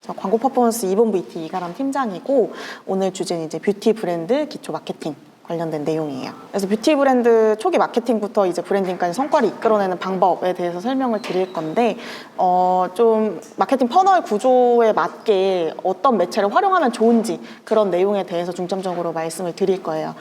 저 광고 퍼포먼스 2본부 이티 이가람 팀장이고, 오늘 주제는 이제 뷰티 브랜드 기초 마케팅 관련된 내용이에요. 그래서 뷰티 브랜드 초기 마케팅부터 이제 브랜딩까지 성과를 이끌어내는 방법에 대해서 설명을 드릴 건데, 좀 마케팅 퍼널 구조에 맞게 어떤 매체를 활용하면 좋은지 그런 내용에 대해서 중점적으로 말씀을 드릴 거예요.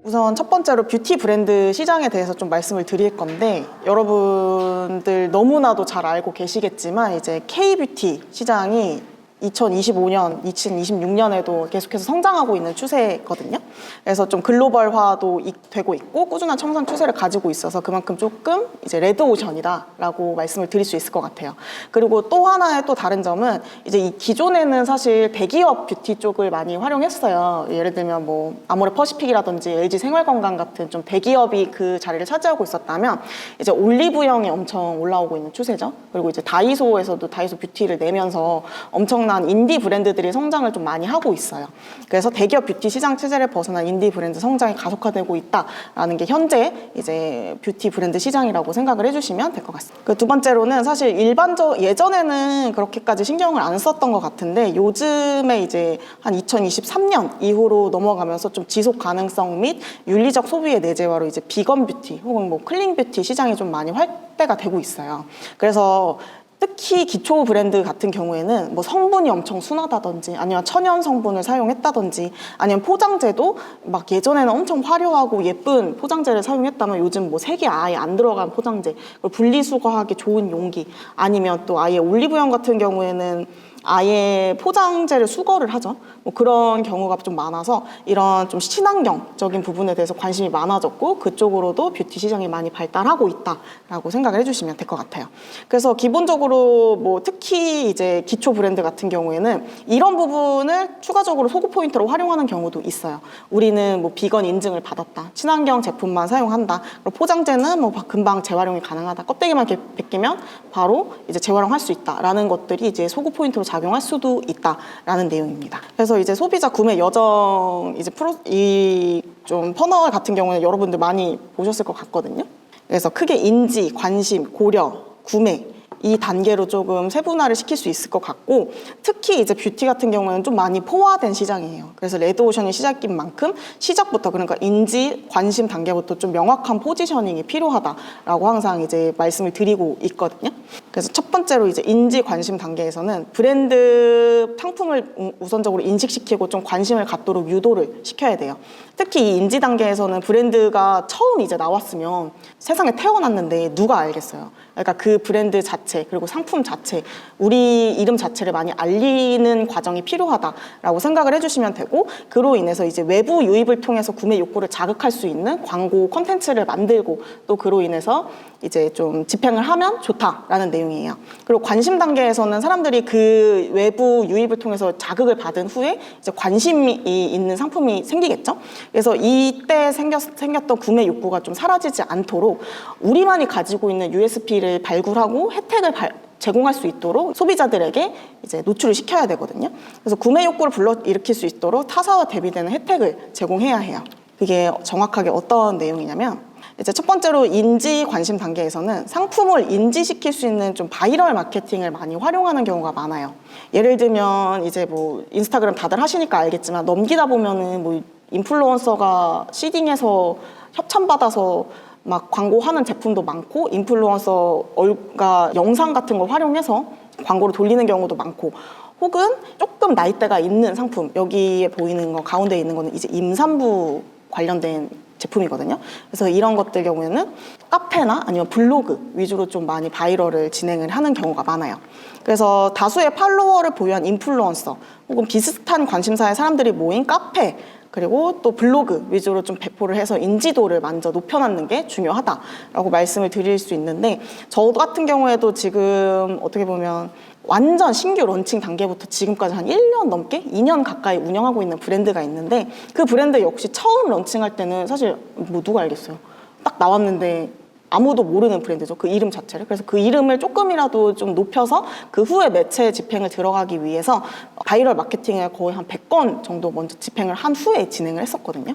우선 첫 번째로 뷰티 브랜드 시장에 대해서 좀 말씀을 드릴 건데, 여러분들 너무나도 잘 알고 계시겠지만 이제 K-뷰티 시장이 2025년, 2026년에도 계속해서 성장하고 있는 추세거든요. 그래서 좀 글로벌화도 되고 있고 꾸준한 청산 추세를 가지고 있어서 그만큼 조금 이제 레드오션이다라고 말씀을 드릴 수 있을 것 같아요. 그리고 또 하나의 또 다른 점은 이제 이 기존에는 사실 대기업 뷰티 쪽을 많이 활용했어요. 예를 들면 뭐 아모레 퍼시픽이라든지 LG 생활건강 같은 좀 대기업이 그 자리를 차지하고 있었다면, 이제 올리브영이 엄청 올라오고 있는 추세죠. 그리고 이제 다이소에서도 다이소 뷰티를 내면서 엄청난 인디 브랜드들이 성장을 좀 많이 하고 있어요. 그래서 대기업 뷰티 시장 체제를 벗어난 인디 브랜드 성장이 가속화되고 있다라는 게 현재 이제 뷰티 브랜드 시장이라고 생각을 해주시면 될 것 같습니다. 그 두 번째로는 사실 예전에는 그렇게까지 신경을 안 썼던 것 같은데, 요즘에 이제 한 2023년 이후로 넘어가면서 좀 지속 가능성 및 윤리적 소비의 내재화로 이제 비건 뷰티 혹은 뭐 클린 뷰티 시장이 좀 많이 활대가 되고 있어요. 그래서 특히 기초 브랜드 같은 경우에는 뭐 성분이 엄청 순하다든지, 아니면 천연 성분을 사용했다든지, 아니면 포장재도 막 예전에는 엄청 화려하고 예쁜 포장재를 사용했다면 요즘 뭐 색이 아예 안 들어간 포장재, 분리수거하기 좋은 용기, 아니면 또 아예 올리브영 같은 경우에는 아예 포장재를 수거를 하죠. 뭐 그런 경우가 좀 많아서 이런 좀 친환경적인 부분에 대해서 관심이 많아졌고, 그쪽으로도 뷰티 시장이 많이 발달하고 있다라고 생각을 해주시면 될 것 같아요. 그래서 기본적으로 뭐 특히 이제 기초 브랜드 같은 경우에는 이런 부분을 추가적으로 소구 포인트로 활용하는 경우도 있어요. 우리는 뭐 비건 인증을 받았다, 친환경 제품만 사용한다, 그리고 포장재는 뭐 금방 재활용이 가능하다, 껍데기만 벗기면 바로 이제 재활용할 수 있다라는 것들이 이제 소구 포인트로 작용할 수도 있다라는 내용입니다. 그래서 이제 소비자 구매 여정 이제 이 좀 퍼널 같은 경우는 여러분들 많이 보셨을 것 같거든요. 그래서 크게 인지, 관심, 고려, 구매 이 단계로 조금 세분화를 시킬 수 있을 것 같고, 특히 이제 뷰티 같은 경우는 좀 많이 포화된 시장이에요. 그래서 레드오션이 시작인 만큼 시작부터, 그러니까 인지, 관심 단계부터 좀 명확한 포지셔닝이 필요하다라고 항상 이제 말씀을 드리고 있거든요. 그래서 첫 번째로 이제 인지, 관심 단계에서는 브랜드 상품을 우선적으로 인식시키고 좀 관심을 갖도록 유도를 시켜야 돼요. 특히 이 인지 단계에서는 브랜드가 처음 이제 나왔으면 세상에 태어났는데 누가 알겠어요. 그러니까 그 브랜드 자체, 그리고 상품 자체, 우리 이름 자체를 많이 알리는 과정이 필요하다라고 생각을 해주시면 되고, 그로 인해서 이제 외부 유입을 통해서 구매 욕구를 자극할 수 있는 광고 콘텐츠를 만들고, 또 그로 인해서 이제 좀 집행을 하면 좋다라는 내용이에요. 그리고 관심 단계에서는 사람들이 그 외부 유입을 통해서 자극을 받은 후에 이제 관심이 있는 상품이 생기겠죠. 그래서 이때 생겼던 구매 욕구가 좀 사라지지 않도록 우리만이 가지고 있는 USP를 발굴하고 혜택을 제공할 수 있도록 소비자들에게 이제 노출을 시켜야 되거든요. 그래서 구매 욕구를 불러일으킬 수 있도록 타사와 대비되는 혜택을 제공해야 해요. 그게 정확하게 어떤 내용이냐면, 이제 첫 번째로 인지 관심 단계에서는 상품을 인지시킬 수 있는 좀 바이럴 마케팅을 많이 활용하는 경우가 많아요. 예를 들면 이제 뭐 인스타그램 다들 하시니까 알겠지만, 넘기다 보면은 뭐 인플루언서가 시딩해서 협찬받아서 막 광고하는 제품도 많고, 인플루언서가 영상 같은 걸 활용해서 광고를 돌리는 경우도 많고, 혹은 조금 나이대가 있는 상품, 여기에 보이는 거 가운데 있는 거는 이제 임산부 관련된 제품이거든요. 그래서 이런 것들 경우에는 카페나 아니면 블로그 위주로 좀 많이 바이럴을 진행을 하는 경우가 많아요. 그래서 다수의 팔로워를 보유한 인플루언서 혹은 비슷한 관심사의 사람들이 모인 카페, 그리고 또 블로그 위주로 좀 배포를 해서 인지도를 먼저 높여놓는 게 중요하다라고 말씀을 드릴 수 있는데, 저 같은 경우에도 지금 어떻게 보면 완전 신규 런칭 단계부터 지금까지 한 1년 넘게 2년 가까이 운영하고 있는 브랜드가 있는데, 그 브랜드 역시 처음 런칭할 때는 사실 뭐 누가 알겠어요. 딱 나왔는데 아무도 모르는 브랜드죠. 그 이름 자체를. 그래서 그 이름을 조금이라도 좀 높여서 그 후에 매체 집행을 들어가기 위해서 바이럴 마케팅을 거의 한 100건 정도 먼저 집행을 한 후에 진행을 했었거든요.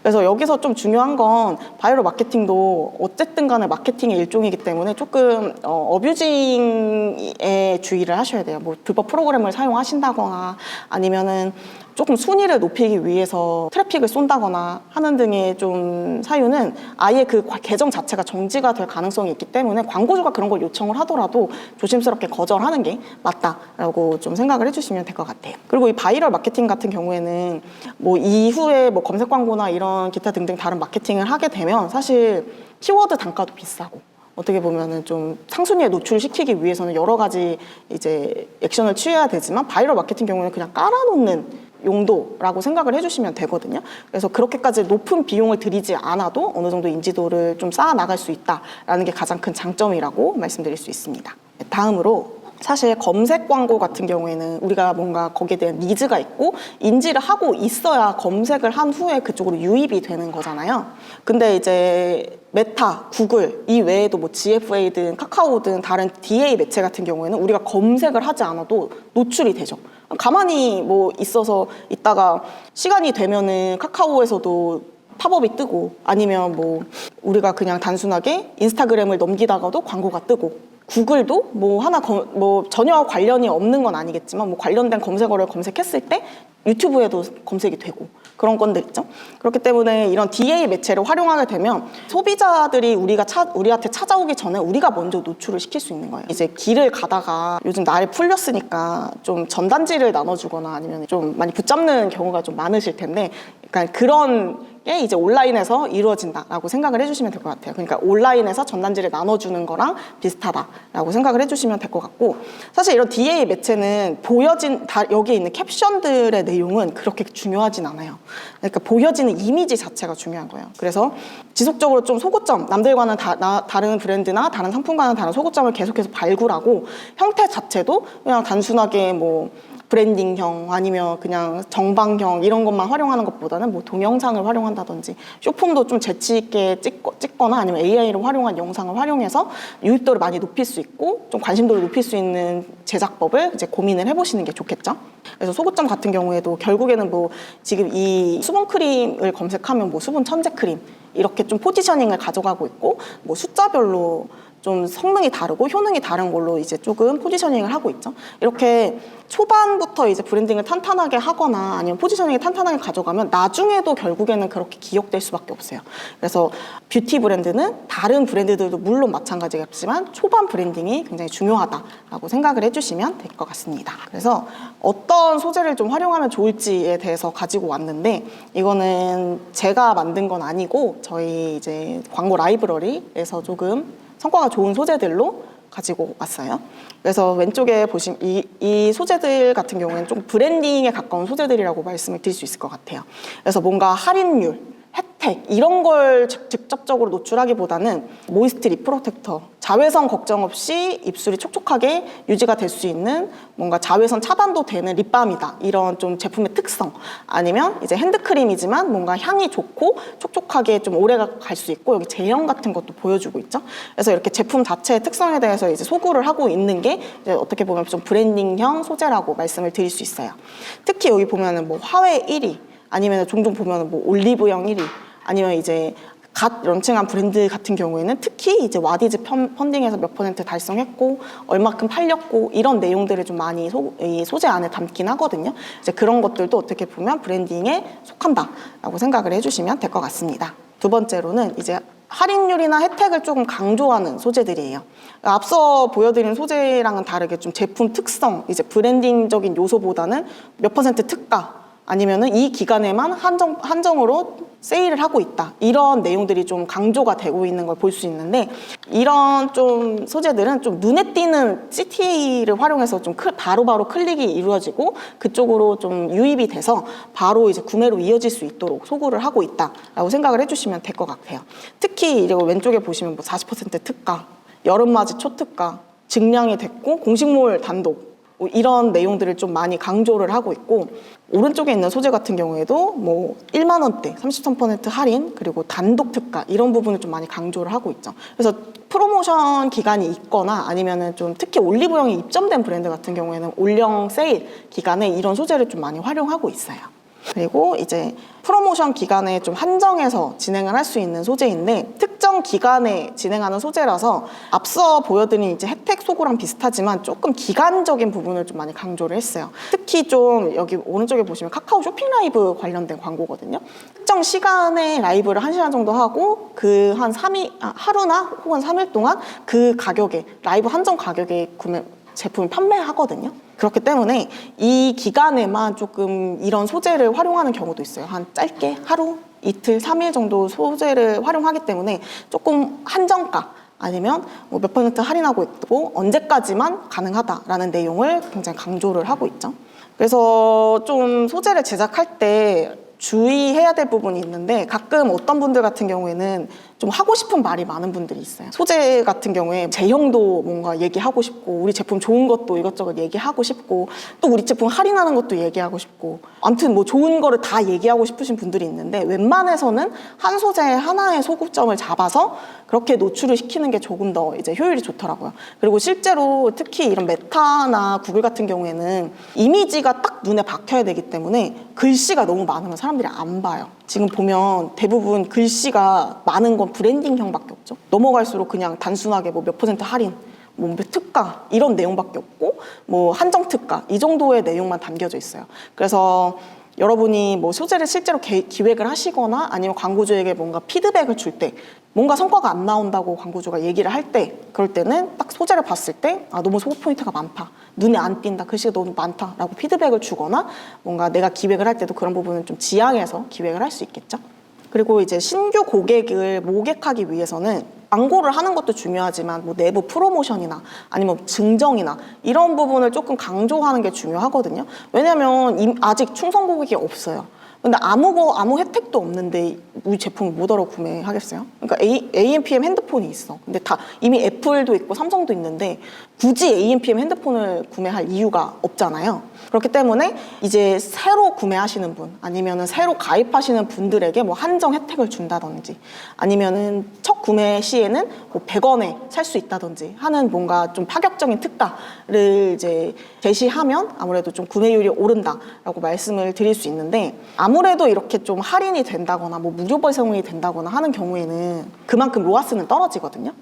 그래서 여기서 좀 중요한 건 바이럴 마케팅도 어쨌든 간에 마케팅의 일종이기 때문에 조금 어뷰징에 주의를 하셔야 돼요. 뭐 불법 프로그램을 사용하신다거나 아니면은 조금 순위를 높이기 위해서 트래픽을 쏜다거나 하는 등의 좀 사유는 아예 그 계정 자체가 정지가 될 가능성이 있기 때문에 광고주가 그런 걸 요청을 하더라도 조심스럽게 거절하는 게 맞다라고 좀 생각을 해주시면 될 것 같아요. 그리고 이 바이럴 마케팅 같은 경우에는 뭐 이후에 뭐 검색 광고나 이런 기타 등등 다른 마케팅을 하게 되면 사실 키워드 단가도 비싸고 어떻게 보면은 좀 상순위에 노출시키기 위해서는 여러 가지 이제 액션을 취해야 되지만 바이럴 마케팅 경우는 그냥 깔아놓는 용도라고 생각을 해주시면 되거든요. 그래서 그렇게까지 높은 비용을 들이지 않아도 어느 정도 인지도를 좀 쌓아 나갈 수 있다라는 게 가장 큰 장점이라고 말씀드릴 수 있습니다. 다음으로 사실 검색 광고 같은 경우에는 우리가 뭔가 거기에 대한 니즈가 있고 인지를 하고 있어야 검색을 한 후에 그쪽으로 유입이 되는 거잖아요. 근데 이제 메타, 구글 이 외에도 뭐 GFA든 카카오든 다른 DA 매체 같은 경우에는 우리가 검색을 하지 않아도 노출이 되죠. 가만히 뭐 있어서 있다가 시간이 되면은 카카오에서도 팝업이 뜨고 아니면 뭐 우리가 그냥 단순하게 인스타그램을 넘기다가도 광고가 뜨고 구글도 뭐 하나 뭐 전혀 관련이 없는 건 아니겠지만 뭐 관련된 검색어를 검색했을 때 유튜브에도 검색이 되고 그런 건들 있죠. 그렇기 때문에 이런 DA 매체를 활용하게 되면 소비자들이 우리한테 찾아오기 전에 우리가 먼저 노출을 시킬 수 있는 거예요. 이제 길을 가다가 요즘 날이 풀렸으니까 좀 전단지를 나눠주거나 아니면 좀 많이 붙잡는 경우가 좀 많으실 텐데 그러니까 그런 게 이제 온라인에서 이루어진다라고 생각을 해주시면 될 것 같아요. 그러니까 온라인에서 전단지를 나눠주는 거랑 비슷하다라고 생각을 해주시면 될 것 같고 사실 이런 DA 매체는 여기에 있는 캡션들의 내용은 그렇게 중요하진 않아요. 그러니까 보여지는 이미지 자체가 중요한 거예요. 그래서 지속적으로 좀 소고점, 남들과는 다른 브랜드나 다른 상품과는 다른 소고점을 계속해서 발굴하고 형태 자체도 그냥 단순하게 뭐 브랜딩형 아니면 그냥 정방형 이런 것만 활용하는 것보다는 뭐 동영상을 활용한다든지 쇼폼도 좀 재치 있게 찍거나 아니면 AI를 활용한 영상을 활용해서 유입도를 많이 높일 수 있고 좀 관심도를 높일 수 있는 제작법을 이제 고민을 해보시는 게 좋겠죠. 그래서 소고점 같은 경우에도 결국에는 뭐 지금 이 수분 크림을 검색하면 뭐 수분 천재 크림 이렇게 좀 포지셔닝을 가져가고 있고 뭐 숫자별로 좀 성능이 다르고 효능이 다른 걸로 이제 조금 포지셔닝을 하고 있죠. 이렇게 초반부터 이제 브랜딩을 탄탄하게 하거나 아니면 포지셔닝을 탄탄하게 가져가면 나중에도 결국에는 그렇게 기억될 수밖에 없어요. 그래서 뷰티 브랜드는 다른 브랜드들도 물론 마찬가지겠지만 초반 브랜딩이 굉장히 중요하다라고 생각을 해주시면 될 것 같습니다. 그래서 어떤 소재를 좀 활용하면 좋을지에 대해서 가지고 왔는데 이거는 제가 만든 건 아니고 저희 이제 광고 라이브러리에서 조금 성과가 좋은 소재들로 가지고 왔어요. 그래서 왼쪽에 보시면 이 소재들 같은 경우에는 좀 브랜딩에 가까운 소재들이라고 말씀을 드릴 수 있을 것 같아요. 그래서 뭔가 할인율, 혜택 이런 걸 직접적으로 노출하기보다는 모이스트 립 프로텍터, 자외선 걱정 없이 입술이 촉촉하게 유지가 될 수 있는 뭔가 자외선 차단도 되는 립밤이다. 이런 좀 제품의 특성. 아니면 이제 핸드크림이지만 뭔가 향이 좋고 촉촉하게 좀 오래 갈 수 있고 여기 제형 같은 것도 보여주고 있죠. 그래서 이렇게 제품 자체의 특성에 대해서 이제 소구를 하고 있는 게 이제 어떻게 보면 좀 브랜딩형 소재라고 말씀을 드릴 수 있어요. 특히 여기 보면은 뭐 화훼 1위 아니면 종종 보면 뭐 올리브영 1위 아니면 이제 갓 런칭한 브랜드 같은 경우에는 특히 이제 와디즈 펀딩에서 몇 % 달성했고 얼마큼 팔렸고 이런 내용들을 좀 많이 이 소재 안에 담긴 하거든요. 이제 그런 것들도 어떻게 보면 브랜딩에 속한다라고 생각을 해주시면 될 것 같습니다. 두 번째로는 이제 할인율이나 혜택을 조금 강조하는 소재들이에요. 앞서 보여드린 소재랑은 다르게 좀 제품 특성, 이제 브랜딩적인 요소보다는 몇 % 특가 아니면은 이 기간에만 한정으로 세일을 하고 있다. 이런 내용들이 좀 강조가 되고 있는 걸 볼 수 있는데 이런 좀 소재들은 좀 눈에 띄는 CTA를 활용해서 좀 바로바로 클릭이 이루어지고 그쪽으로 좀 유입이 돼서 바로 이제 구매로 이어질 수 있도록 소구를 하고 있다라고 생각을 해주시면 될 것 같아요. 특히 이제 왼쪽에 보시면 뭐 40% 특가, 여름맞이 초특가, 증량이 됐고 공식몰 단독 뭐 이런 내용들을 좀 많이 강조를 하고 있고, 오른쪽에 있는 소재 같은 경우에도 뭐 1만 원대 33% 할인, 그리고 단독 특가 이런 부분을 좀 많이 강조를 하고 있죠. 그래서 프로모션 기간이 있거나 아니면은 좀 특히 올리브영이 입점된 브랜드 같은 경우에는 올영 세일 기간에 이런 소재를 좀 많이 활용하고 있어요. 그리고 이제 프로모션 기간에 좀 한정해서 진행을 할 수 있는 소재인데, 특정 기간에 진행하는 소재라서 앞서 보여드린 이제 혜택 소구랑 비슷하지만 조금 기간적인 부분을 좀 많이 강조를 했어요. 특히 좀 여기 오른쪽에 보시면 카카오 쇼핑 라이브 관련된 광고거든요. 특정 시간에 라이브를 1시간 정도 하고 그 한 3일, 하루나 혹은 3일 동안 그 가격에, 라이브 한정 가격에 제품을 판매하거든요. 그렇기 때문에 이 기간에만 조금 이런 소재를 활용하는 경우도 있어요. 한 짧게 하루, 이틀, 3일 정도 소재를 활용하기 때문에 조금 한정가 아니면 뭐 몇 퍼센트 할인하고 있고 언제까지만 가능하다라는 내용을 굉장히 강조를 하고 있죠. 그래서 좀 소재를 제작할 때 주의해야 될 부분이 있는데, 가끔 어떤 분들 같은 경우에는 좀 하고 싶은 말이 많은 분들이 있어요. 소재 같은 경우에 제형도 뭔가 얘기하고 싶고, 우리 제품 좋은 것도 이것저것 얘기하고 싶고, 또 우리 제품 할인하는 것도 얘기하고 싶고, 아무튼 뭐 좋은 거를 다 얘기하고 싶으신 분들이 있는데, 웬만해서는 한 소재 하나의 소구점을 잡아서 그렇게 노출을 시키는 게 조금 더 이제 효율이 좋더라고요. 그리고 실제로 특히 이런 메타나 구글 같은 경우에는 이미지가 딱 눈에 박혀야 되기 때문에 글씨가 너무 많으면 사람들이 안 봐요. 지금 보면 대부분 글씨가 많은 건 브랜딩형밖에 없죠. 넘어갈수록 그냥 단순하게 뭐 몇 퍼센트 할인, 뭐 특가 이런 내용밖에 없고, 뭐 한정 특가 이 정도의 내용만 담겨져 있어요. 그래서 여러분이 뭐 소재를 실제로 기획을 하시거나 아니면 광고주에게 뭔가 피드백을 줄 때, 뭔가 성과가 안 나온다고 광고주가 얘기를 할 때, 그럴 때는 딱 소재를 봤을 때 너무 소구 포인트가 많다, 눈에 안 띈다, 글씨가 너무 많다라고 피드백을 주거나, 뭔가 내가 기획을 할 때도 그런 부분을 좀 지양해서 기획을 할 수 있겠죠. 그리고 이제 신규 고객을 모객하기 위해서는 광고를 하는 것도 중요하지만 뭐 내부 프로모션이나 아니면 증정이나 이런 부분을 조금 강조하는 게 중요하거든요. 왜냐면 아직 충성 고객이 없어요. 근데 아무 혜택도 없는데 우리 제품을 뭐더러 구매하겠어요? 그러니까 AMPM 핸드폰이 있어. 근데 다 이미 애플도 있고 삼성도 있는데 굳이 AMPM 핸드폰을 구매할 이유가 없잖아요. 그렇기 때문에 이제 새로 구매하시는 분, 아니면은 새로 가입하시는 분들에게 뭐 한정 혜택을 준다든지, 아니면은 첫 구매 시에는 뭐 100원에 살 수 있다든지 하는 뭔가 좀 파격적인 특가를 이제 제시하면 아무래도 좀 구매율이 오른다라고 말씀을 드릴 수 있는데, 아무래도 이렇게 좀 할인이 된다거나 뭐 무료 배송이 된다거나 하는 경우에는 그만큼 로아스는 떨어지거든요.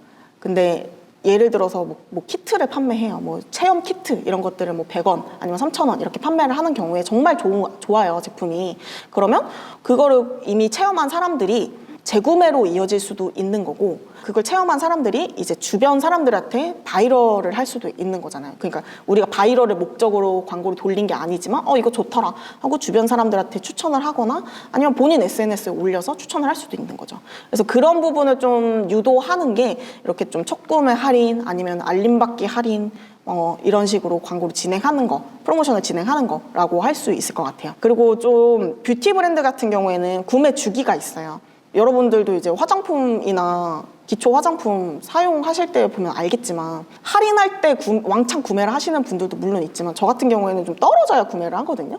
근데 예를 들어서 뭐 키트를 판매해요. 뭐 체험 키트 이런 것들을 뭐 100원 아니면 3,000원 이렇게 판매를 하는 경우에 정말 좋아요, 제품이. 그러면 그거를 이미 체험한 사람들이 재구매로 이어질 수도 있는 거고, 그걸 체험한 사람들이 이제 주변 사람들한테 바이럴을 할 수도 있는 거잖아요. 그러니까 우리가 바이럴을 목적으로 광고를 돌린 게 아니지만 이거 좋더라 하고 주변 사람들한테 추천을 하거나 아니면 본인 SNS에 올려서 추천을 할 수도 있는 거죠. 그래서 그런 부분을 좀 유도하는 게 이렇게 좀 첫 구매 할인 아니면 알림받기 할인 이런 식으로 광고를 진행하는 거, 프로모션을 진행하는 거라고 할 수 있을 것 같아요. 그리고 좀 뷰티 브랜드 같은 경우에는 구매 주기가 있어요. 여러분들도 이제 화장품이나 기초 화장품 사용하실 때 보면 알겠지만, 할인할 때 왕창 구매를 하시는 분들도 물론 있지만, 저 같은 경우에는 좀 떨어져야 구매를 하거든요.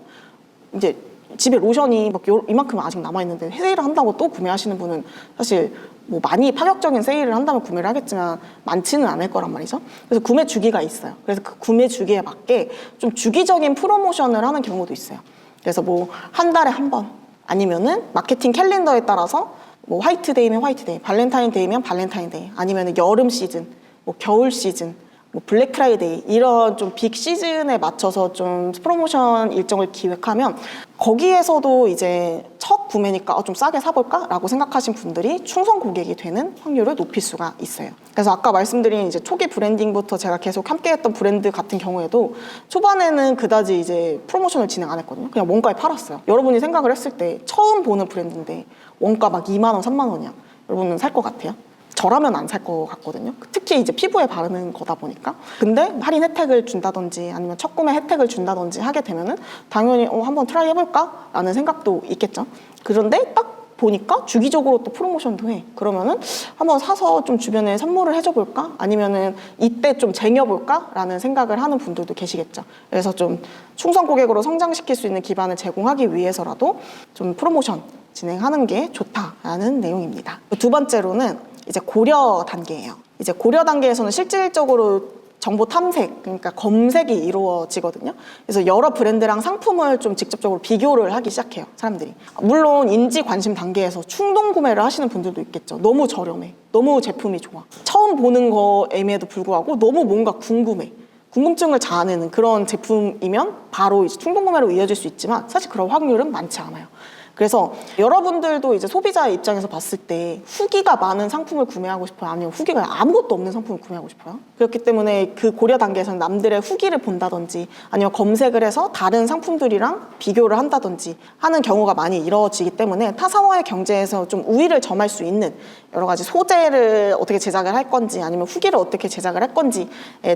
이제 집에 로션이 막 이만큼 아직 남아있는데 세일을 한다고 또 구매하시는 분은 사실 뭐 많이 파격적인 세일을 한다면 구매를 하겠지만 많지는 않을 거란 말이죠. 그래서 구매 주기가 있어요. 그래서 그 구매 주기에 맞게 좀 주기적인 프로모션을 하는 경우도 있어요. 그래서 뭐 한 달에 한 번, 아니면은 마케팅 캘린더에 따라서 뭐 화이트데이면 화이트데이, 발렌타인데이면 발렌타인데이, 아니면 여름 시즌, 뭐 겨울 시즌, 뭐 블랙 프라이데이 이런 좀 빅 시즌에 맞춰서 좀 프로모션 일정을 기획하면, 거기에서도 이제 첫 구매니까 좀 싸게 사볼까? 라고 생각하신 분들이 충성 고객이 되는 확률을 높일 수가 있어요. 그래서 아까 말씀드린 이제 초기 브랜딩부터 제가 계속 함께했던 브랜드 같은 경우에도 초반에는 그다지 이제 프로모션을 진행 안 했거든요. 그냥 원가에 팔았어요. 여러분이 생각을 했을 때 처음 보는 브랜드인데 원가 막 2만 원, 3만 원이야. 여러분은 살 것 같아요? 저라면 안 살 것 같거든요. 특히 이제 피부에 바르는 거다 보니까. 근데 할인 혜택을 준다든지 아니면 첫 구매 혜택을 준다든지 하게 되면은 당연히 한번 트라이 해볼까? 라는 생각도 있겠죠. 그런데 딱 보니까 주기적으로 또 프로모션도 해. 그러면은 한번 사서 좀 주변에 선물을 해줘 볼까? 아니면은 이때 좀 쟁여볼까? 라는 생각을 하는 분들도 계시겠죠. 그래서 좀 충성 고객으로 성장시킬 수 있는 기반을 제공하기 위해서라도 좀 프로모션 진행하는 게 좋다라는 내용입니다. 두 번째로는 이제 고려 단계예요. 이제 고려 단계에서는 실질적으로 정보 탐색, 그러니까 검색이 이루어지거든요. 그래서 여러 브랜드랑 상품을 좀 직접적으로 비교를 하기 시작해요, 사람들이. 물론 인지 관심 단계에서 충동 구매를 하시는 분들도 있겠죠. 너무 저렴해, 너무 제품이 좋아. 처음 보는 거임에도 불구하고 너무 뭔가 궁금해. 궁금증을 자아내는 그런 제품이면 바로 이제 충동 구매로 이어질 수 있지만 사실 그런 확률은 많지 않아요. 그래서 여러분들도 이제 소비자의 입장에서 봤을 때 후기가 많은 상품을 구매하고 싶어요? 아니면 후기가 아무것도 없는 상품을 구매하고 싶어요? 그렇기 때문에 그 고려 단계에서는 남들의 후기를 본다든지 아니면 검색을 해서 다른 상품들이랑 비교를 한다든지 하는 경우가 많이 이루어지기 때문에 타사와의 경쟁에서 좀 우위를 점할 수 있는 여러 가지 소재를 어떻게 제작을 할 건지 아니면 후기를 어떻게 제작을 할 건지에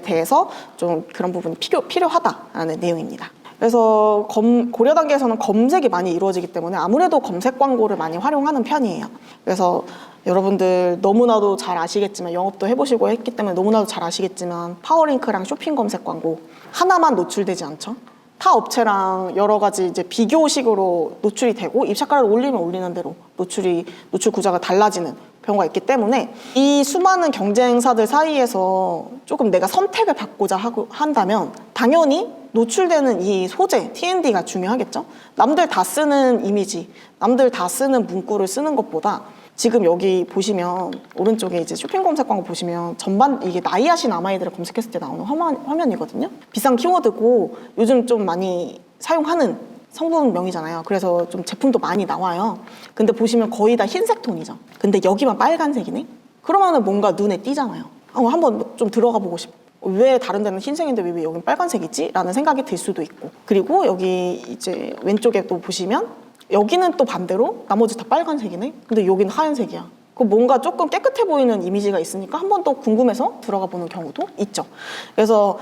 대해서 좀 그런 부분이 필요하다라는 내용입니다. 그래서 고려 단계에서는 검색이 많이 이루어지기 때문에 아무래도 검색 광고를 많이 활용하는 편이에요. 그래서 여러분들 너무나도 잘 아시겠지만 영업도 해보시고 했기 때문에 너무나도 잘 아시겠지만 파워링크랑 쇼핑 검색 광고 하나만 노출되지 않죠. 타 업체랑 여러 가지 이제 비교식으로 노출이 되고 입찰가를 올리면 올리는 대로 노출 구조가 달라지는 경우가 있기 때문에 이 수많은 경쟁사들 사이에서 조금 내가 선택을 받고자 한다면 당연히 노출되는 이 소재, T&D가 중요하겠죠? 남들 다 쓰는 이미지, 남들 다 쓰는 문구를 쓰는 것보다 지금 여기 보시면 오른쪽에 이제 쇼핑 검색 광고 보시면 전반 이게 나이아신 아마이들을 검색했을 때 나오는 화면이거든요. 비싼 키워드고 요즘 좀 많이 사용하는 성분명이잖아요. 그래서 좀 제품도 많이 나와요. 근데 보시면 거의 다 흰색 톤이죠. 근데 여기만 빨간색이네? 그러면은 뭔가 눈에 띄잖아요. 한번 좀 들어가 보고 싶어. 왜 다른 데는 흰색인데 왜 여긴 빨간색이지? 라는 생각이 들 수도 있고. 그리고 여기 이제 왼쪽에 또 보시면 여기는 또 반대로 나머지 다 빨간색이네? 근데 여기는 하얀색이야. 그 뭔가 조금 깨끗해 보이는 이미지가 있으니까 한 번 더 궁금해서 들어가 보는 경우도 있죠. 그래서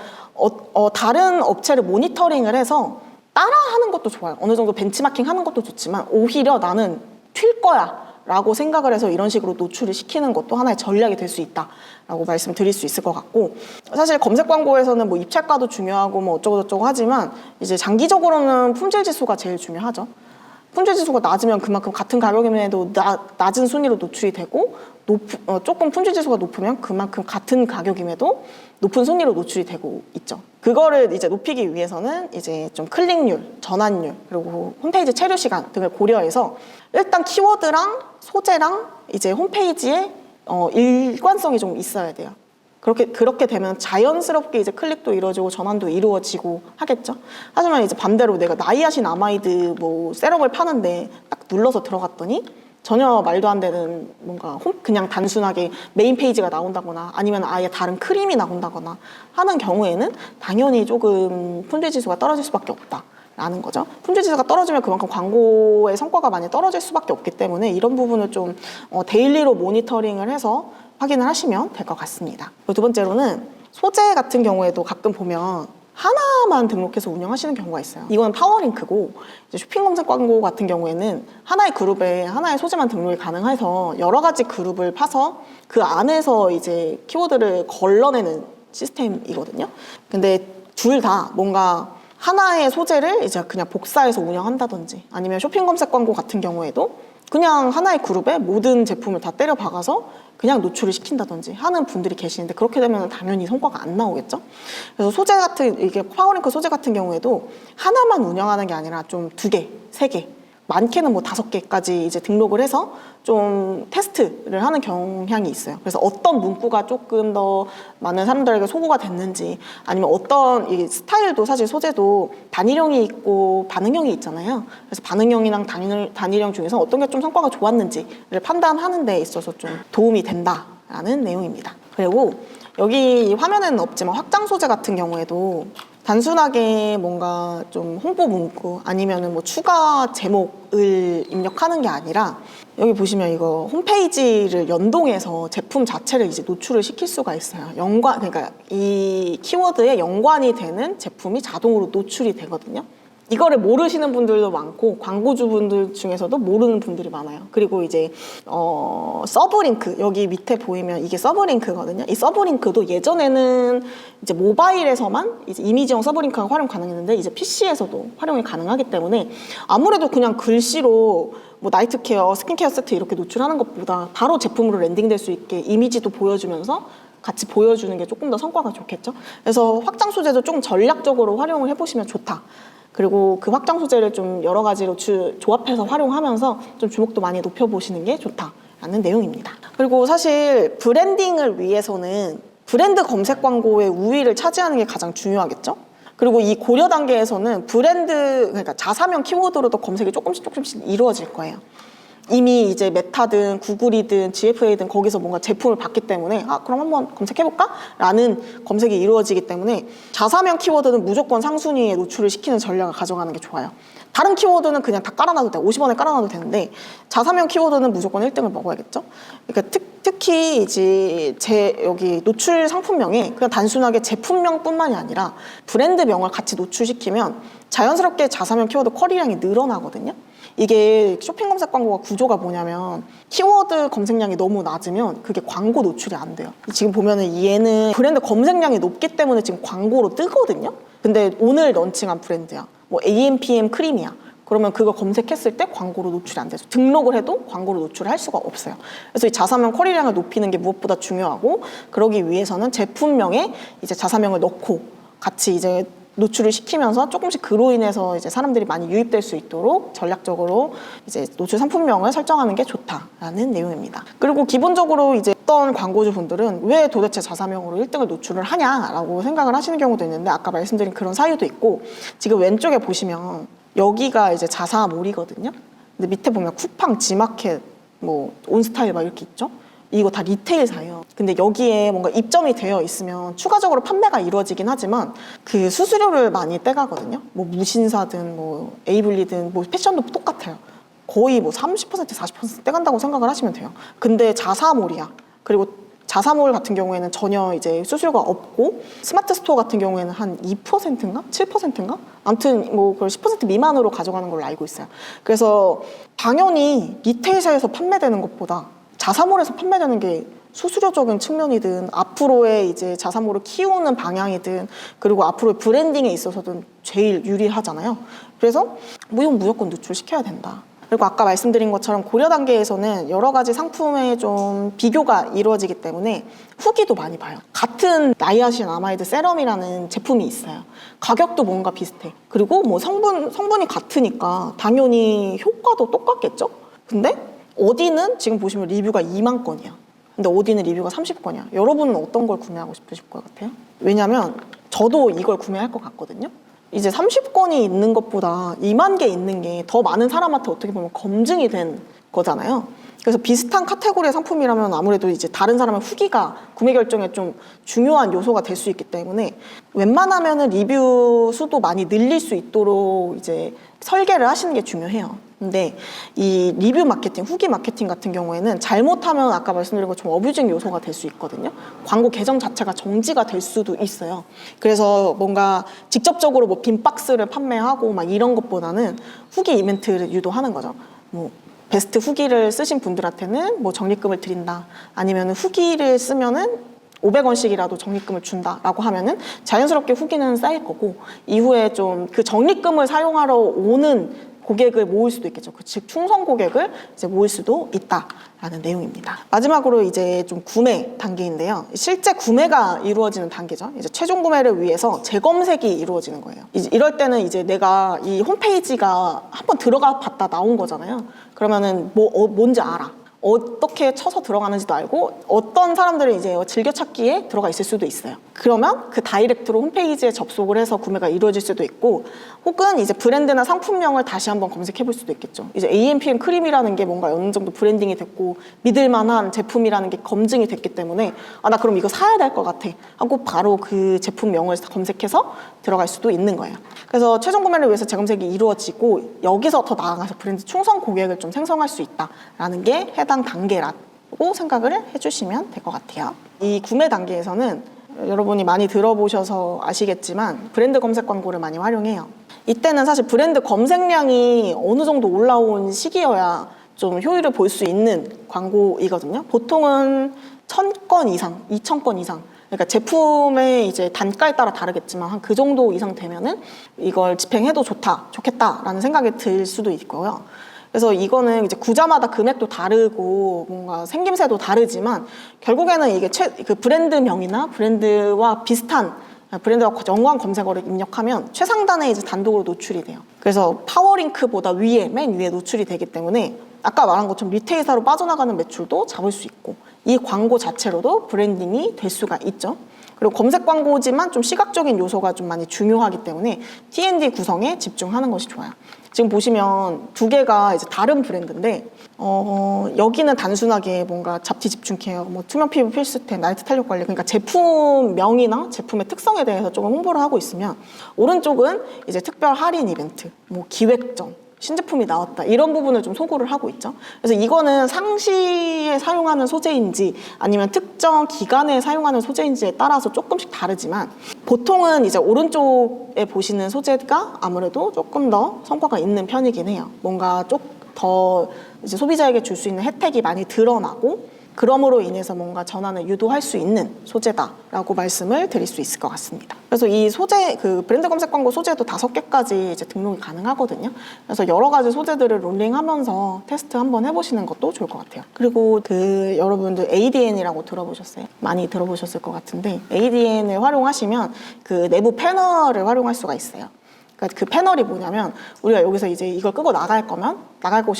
다른 업체를 모니터링을 해서 따라하는 것도 좋아요. 어느 정도 벤치마킹 하는 것도 좋지만 오히려 나는 튈 거야 라고 생각을 해서 이런 식으로 노출을 시키는 것도 하나의 전략이 될 수 있다라고 말씀드릴 수 있을 것 같고, 사실 검색 광고에서는 뭐 입찰가도 중요하고 뭐 어쩌고저쩌고 하지만 이제 장기적으로는 품질 지수가 제일 중요하죠. 품질 지수가 낮으면 그만큼 같은 가격임에도 낮은 순위로 노출이 되고 조금 품질 지수가 높으면 그만큼 같은 가격임에도 높은 순위로 노출이 되고 있죠. 그거를 이제 높이기 위해서는 이제 좀 클릭률, 전환율, 그리고 홈페이지 체류 시간 등을 고려해서 일단 키워드랑 소재랑 이제 홈페이지에 일관성이 좀 있어야 돼요. 그렇게 되면 자연스럽게 이제 클릭도 이루어지고 전환도 이루어지고 하겠죠. 하지만 이제 반대로 내가 나이아신 아마이드 뭐 세럼을 파는데 딱 눌러서 들어갔더니 전혀 말도 안 되는 뭔가 그냥 단순하게 메인 페이지가 나온다거나 아니면 아예 다른 크림이 나온다거나 하는 경우에는 당연히 조금 품질 지수가 떨어질 수밖에 없다라는 거죠. 품질 지수가 떨어지면 그만큼 광고의 성과가 많이 떨어질 수밖에 없기 때문에 이런 부분을 좀 데일리로 모니터링을 해서 확인을 하시면 될 것 같습니다. 두 번째로는 소재 같은 경우에도 가끔 보면 하나만 등록해서 운영하시는 경우가 있어요. 이건 파워링크고 이제 쇼핑 검색 광고 같은 경우에는 하나의 그룹에 하나의 소재만 등록이 가능해서 여러 가지 그룹을 파서 그 안에서 이제 키워드를 걸러내는 시스템이거든요. 근데 둘 다 뭔가 하나의 소재를 이제 그냥 복사해서 운영한다든지 아니면 쇼핑 검색 광고 같은 경우에도 그냥 하나의 그룹에 모든 제품을 다 때려 박아서 그냥 노출을 시킨다든지 하는 분들이 계시는데 그렇게 되면 당연히 성과가 안 나오겠죠. 그래서 소재 같은 이게 파워링크 소재 같은 경우에도 하나만 운영하는 게 아니라 좀 2개, 3개, 많게는 뭐 5개까지 이제 등록을 해서 좀 테스트를 하는 경향이 있어요. 그래서 어떤 문구가 조금 더 많은 사람들에게 소구가 됐는지 아니면 어떤 이 스타일도 사실 소재도 단일형이 있고 반응형이 있잖아요. 그래서 반응형이랑 단일형 중에서 어떤 게 좀 성과가 좋았는지를 판단하는 데 있어서 좀 도움이 된다라는 내용입니다. 그리고 여기 화면에는 없지만 확장 소재 같은 경우에도 단순하게 뭔가 좀 홍보 문구 아니면은 뭐 추가 제목을 입력하는 게 아니라 여기 보시면 이거 홈페이지를 연동해서 제품 자체를 이제 노출을 시킬 수가 있어요. 그러니까 이 키워드에 연관이 되는 제품이 자동으로 노출이 되거든요. 이거를 모르시는 분들도 많고 광고주분들 중에서도 모르는 분들이 많아요. 그리고 이제 서브링크, 여기 밑에 보이면 이게 서브링크거든요. 이 서브링크도 예전에는 이제 모바일에서만 이제 이미지형 서브링크가 활용 가능했는데 이제 PC에서도 활용이 가능하기 때문에 아무래도 그냥 글씨로 뭐 나이트 케어, 스킨케어 세트 이렇게 노출하는 것보다 바로 제품으로 랜딩될 수 있게 이미지도 보여주면서 같이 보여주는 게 조금 더 성과가 좋겠죠. 그래서 확장 소재도 조금 전략적으로 활용을 해보시면 좋다. 그리고 그 확장 소재를 좀 여러 가지로 조합해서 활용하면서 좀 주목도 많이 높여보시는 게 좋다라는 내용입니다. 그리고 사실 브랜딩을 위해서는 브랜드 검색 광고의 우위를 차지하는 게 가장 중요하겠죠. 그리고 이 고려 단계에서는 브랜드, 그러니까 자사명 키워드로도 검색이 조금씩 이루어질 거예요. 이미 이제 메타든 구글이든 GFA든 거기서 뭔가 제품을 봤기 때문에 그럼 한번 검색해볼까? 라는 검색이 이루어지기 때문에 자사명 키워드는 무조건 상순위에 노출을 시키는 전략을 가져가는 게 좋아요. 다른 키워드는 그냥 다 깔아놔도 돼. 50원에 깔아놔도 되는데 자사명 키워드는 무조건 1등을 먹어야겠죠. 그러니까 특히 이제 여기 노출 상품명에 그냥 단순하게 제품명뿐만이 아니라 브랜드명을 같이 노출시키면 자연스럽게 자사명 키워드 쿼리량이 늘어나거든요. 이게 쇼핑 검색 광고가 구조가 뭐냐면 키워드 검색량이 너무 낮으면 그게 광고 노출이 안 돼요. 지금 보면은 얘는 브랜드 검색량이 높기 때문에 지금 광고로 뜨거든요. 근데 오늘 런칭한 브랜드야. 뭐 AMPM 크림이야. 그러면 그거 검색했을 때 광고로 노출이 안 돼서 등록을 해도 광고로 노출을 할 수가 없어요. 그래서 이 자사명 쿼리량을 높이는 게 무엇보다 중요하고, 그러기 위해서는 제품명에 이제 자사명을 넣고 같이 이제 노출을 시키면서 조금씩 그로 인해서 이제 사람들이 많이 유입될 수 있도록 전략적으로 이제 노출 상품명을 설정하는 게 좋다라는 내용입니다. 그리고 기본적으로 이제 어떤 광고주분들은 왜 도대체 자사명으로 1등을 노출을 하냐라고 생각을 하시는 경우도 있는데, 아까 말씀드린 그런 사유도 있고, 지금 왼쪽에 보시면 여기가 이제 자사몰이거든요. 근데 밑에 보면 쿠팡, 지마켓, 뭐 온스타일 막 이렇게 있죠. 이거 다 리테일사예요. 근데 여기에 뭔가 입점이 되어 있으면 추가적으로 판매가 이루어지긴 하지만 그 수수료를 많이 떼가거든요. 뭐 무신사든 뭐 에이블리든 뭐 패션도 똑같아요. 거의 뭐 30%, 40% 떼간다고 생각을 하시면 돼요. 근데 자사몰이야. 그리고 자사몰 같은 경우에는 전혀 이제 수수료가 없고, 스마트 스토어 같은 경우에는 한 2%인가? 7%인가? 아무튼 뭐 그걸 10% 미만으로 가져가는 걸로 알고 있어요. 그래서 당연히 리테일사에서 판매되는 것보다 자사몰에서 판매되는 게 수수료적인 측면이든 앞으로의 이제 자사몰을 키우는 방향이든 그리고 앞으로의 브랜딩에 있어서든 제일 유리하잖아요. 그래서 무조건 노출시켜야 된다. 그리고 아까 말씀드린 것처럼 고려 단계에서는 여러 가지 상품의 좀 비교가 이루어지기 때문에 후기도 많이 봐요. 같은 나이아신 아마이드 세럼이라는 제품이 있어요. 가격도 뭔가 비슷해. 그리고 뭐 성분이 같으니까 당연히 효과도 똑같겠죠? 근데 어디는 지금 보시면 리뷰가 2만 건이야. 근데 어디는 리뷰가 30건이야. 여러분은 어떤 걸 구매하고 싶으실 것 같아요? 왜냐면 저도 이걸 구매할 것 같거든요. 이제 30건이 있는 것보다 2만 개 있는 게 더 많은 사람한테 어떻게 보면 검증이 된 거잖아요. 그래서 비슷한 카테고리의 상품이라면 아무래도 이제 다른 사람의 후기가 구매 결정에 좀 중요한 요소가 될 수 있기 때문에 웬만하면은 리뷰 수도 많이 늘릴 수 있도록 이제 설계를 하시는 게 중요해요. 근데 이 리뷰 마케팅, 후기 마케팅 같은 경우에는 잘못하면 아까 말씀드린 것처럼 어뷰징 요소가 될 수 있거든요. 광고 계정 자체가 정지가 될 수도 있어요. 그래서 뭔가 직접적으로 뭐 빈 박스를 판매하고 막 이런 것보다는 후기 이벤트를 유도하는 거죠. 뭐 베스트 후기를 쓰신 분들한테는 뭐 적립금을 드린다. 아니면 후기를 쓰면은 500원씩이라도 적립금을 준다라고 하면은 자연스럽게 후기는 쌓일 거고, 이후에 좀 그 적립금을 사용하러 오는 고객을 모을 수도 있겠죠. 즉 충성 고객을 이제 모을 수도 있다라는 내용입니다. 마지막으로 이제 좀 구매 단계인데요. 실제 구매가 이루어지는 단계죠. 이제 최종 구매를 위해서 재검색이 이루어지는 거예요. 이럴 때는 이제 내가 이 홈페이지가 한번 들어가 봤다 나온 거잖아요. 그러면은 뭔지 알아. 어떻게 쳐서 들어가는지도 알고 어떤 사람들은 이제 즐겨찾기에 들어가 있을 수도 있어요. 그러면 그 다이렉트로 홈페이지에 접속을 해서 구매가 이루어질 수도 있고, 혹은 이제 브랜드나 상품명을 다시 한번 검색해 볼 수도 있겠죠. 이제 AMPM 크림이라는 게 뭔가 어느 정도 브랜딩이 됐고 믿을만한 제품이라는 게 검증이 됐기 때문에 나 그럼 이거 사야 될 것 같아 하고 바로 그 제품명을 검색해서 들어갈 수도 있는 거예요. 그래서 최종 구매를 위해서 재검색이 이루어지고, 여기서 더 나아가서 브랜드 충성 고객을 좀 생성할 수 있다라는 게 해당 단계라고 생각을 해주시면 될 것 같아요. 이 구매 단계에서는 여러분이 많이 들어보셔서 아시겠지만 브랜드 검색 광고를 많이 활용해요. 이때는 사실 브랜드 검색량이 어느 정도 올라온 시기여야 좀 효율을 볼 수 있는 광고이거든요. 보통은 1,000건 이상, 2,000건 이상. 그러니까 제품의 이제 단가에 따라 다르겠지만 한 그 정도 이상 되면은 이걸 집행해도 좋겠다라는 생각이 들 수도 있고요. 그래서 이거는 이제 구자마다 금액도 다르고 뭔가 생김새도 다르지만 결국에는 이게 그 브랜드명이나 브랜드와 비슷한 브랜드와 연관 검색어를 입력하면 최상단에 이제 단독으로 노출이 돼요. 그래서 파워링크보다 맨 위에 노출이 되기 때문에 아까 말한 것처럼 리테이사로 빠져나가는 매출도 잡을 수 있고 이 광고 자체로도 브랜딩이 될 수가 있죠. 그리고 검색 광고지만 좀 시각적인 요소가 좀 많이 중요하기 때문에 T&D 구성에 집중하는 것이 좋아요. 지금 보시면 두 개가 이제 다른 브랜드인데 여기는 단순하게 뭔가 잡티 집중 케어, 뭐 투명 피부 필수템, 나이트 탄력 관리, 그러니까 제품명이나 제품의 특성에 대해서 조금 홍보를 하고 있으면 오른쪽은 이제 특별 할인 이벤트, 뭐 기획전, 신제품이 나왔다 이런 부분을 좀 소구를 하고 있죠. 그래서 이거는 상시에 사용하는 소재인지 아니면 특정 기간에 사용하는 소재인지에 따라서 조금씩 다르지만 보통은 이제 오른쪽에 보시는 소재가 아무래도 조금 더 성과가 있는 편이긴 해요. 뭔가 좀 더 이제 소비자에게 줄 수 있는 혜택이 많이 드러나고 그럼으로 인해서 뭔가 전환을 유도할 수 있는 소재다라고 말씀을 드릴 수 있을 것 같습니다. 그래서 이 소재, 그 브랜드 검색 광고 소재도 5개까지 이제 등록이 가능하거든요. 그래서 여러 가지 소재들을 롤링하면서 테스트 한번 해보시는 것도 좋을 것 같아요. 그리고 그 여러분들 ADN이라고 들어보셨어요? 많이 들어보셨을 것 같은데 ADN을 활용하시면 그 내부 패널을 활용할 수가 있어요. 그러니까 그 패널이 뭐냐면 우리가 여기서 이제 이걸 끄고 나갈 거면 나가고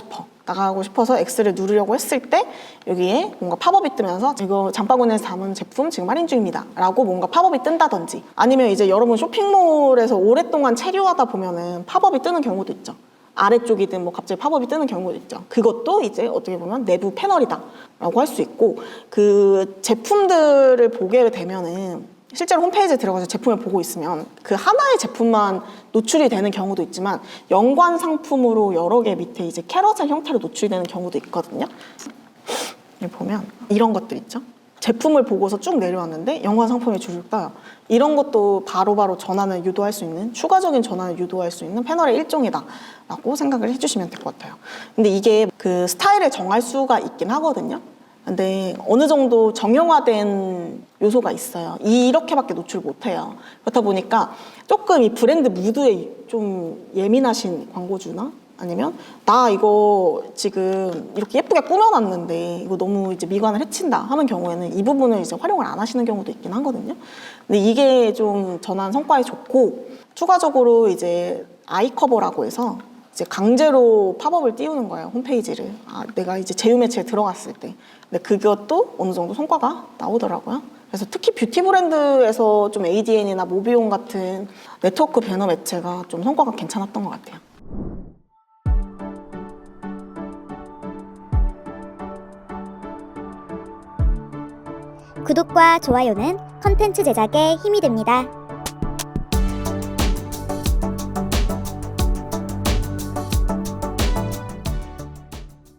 싶어서 X를 누르려고 했을 때 여기에 뭔가 팝업이 뜨면서 이거 장바구니에서 담은 제품 지금 할인 중입니다 라고 뭔가 팝업이 뜬다든지 아니면 이제 여러분 쇼핑몰에서 오랫동안 체류하다 보면은 팝업이 뜨는 경우도 있죠. 아래쪽이든 뭐 갑자기 팝업이 뜨는 경우도 있죠. 그것도 이제 어떻게 보면 내부 패널이다 라고 할 수 있고 그 제품들을 보게 되면은 실제로 홈페이지에 들어가서 제품을 보고 있으면 그 하나의 제품만 노출이 되는 경우도 있지만 연관 상품으로 여러 개 밑에 이제 캐러셀 형태로 노출이 되는 경우도 있거든요. 여기 보면 이런 것들 있죠. 제품을 보고서 쭉 내려왔는데 연관 상품이 줄줄 떠요. 이런 것도 바로바로 전환을 유도할 수 있는 추가적인 전환을 유도할 수 있는 패널의 일종이다라고 생각을 해주시면 될 것 같아요. 근데 이게 그 스타일을 정할 수가 있긴 하거든요. 근데 어느 정도 정형화된 요소가 있어요. 이렇게밖에 노출 못해요. 그렇다 보니까 조금 이 브랜드 무드에 좀 예민하신 광고주나 아니면 나 이거 지금 이렇게 예쁘게 꾸며놨는데 이거 너무 이제 미관을 해친다 하는 경우에는 이 부분을 이제 활용을 안 하시는 경우도 있긴 하거든요. 근데 이게 좀 전환 성과에 좋고 추가적으로 이제 아이커버라고 해서 이제 강제로 팝업을 띄우는 거예요, 홈페이지를. 내가 이제 제휴 매체에 들어갔을 때. 근데 그것도 어느 정도 성과가 나오더라고요. 그래서 특히 뷰티 브랜드에서 좀 ADN이나 모비온 같은 네트워크 배너 매체가 좀 성과가 괜찮았던 것 같아요. 구독과 좋아요는 컨텐츠 제작에 힘이 됩니다.